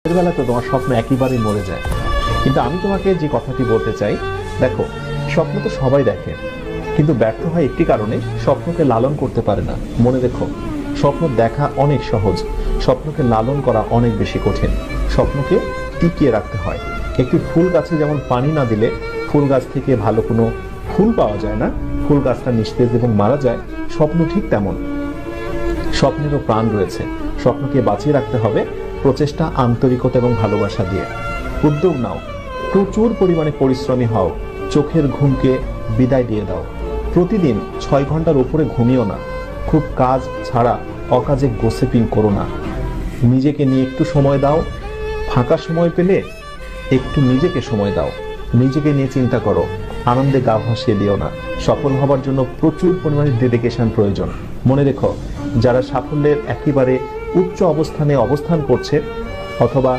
বেলা তো তোমার স্বপ্ন একেবারেই মরে যায়। কিন্তু আমি তোমাকে যে কথাটি বলতে চাই, দেখো, স্বপ্ন তো সবাই দেখে, কিন্তু ব্যর্থ হয় একটি কারণে, স্বপ্নকে লালন করতে পারে না। মনে রেখো, স্বপ্ন দেখা অনেক সহজ, স্বপ্নকে লালন করা অনেক বেশি কঠিন। স্বপ্নকে টিকিয়ে রাখতে হয়। একটি ফুল গাছে যেমন পানি না দিলে ফুল গাছ থেকে ভালো কোনো ফুল পাওয়া যায় না, ফুল গাছটা নিস্তেজ এবং মারা যায়, স্বপ্ন ঠিক তেমন। স্বপ্নেরও প্রাণ রয়েছে। স্বপ্নকে বাঁচিয়ে রাখতে হবে প্রচেষ্টা, আন্তরিকতা এবং ভালোবাসা দিয়ে। উদ্যোগ নাও, প্রচুর পরিমাণে পরিশ্রমী হও, চোখের ঘুমকে বিদায় দিয়ে দাও। প্রতিদিন 6 ঘন্টার উপরে ঘুমিও না। খুব কাজ ছাড়া অকাজে গোসিপিং করো না। নিজেকে নিয়ে একটু সময় দাও। ফাঁকা সময় পেলে একটু নিজেকে সময় দাও। নিজেকে নিয়ে চিন্তা করো, আনন্দে গা ভাসিয়ে দিও না। সফল হবার জন্য প্রচুর পরিমাণে ডেডিকেশন প্রয়োজন। মনে রেখো, যারা সাফল্যের একেবারে উচ্চ অবস্থানে অবস্থান করছে অথবা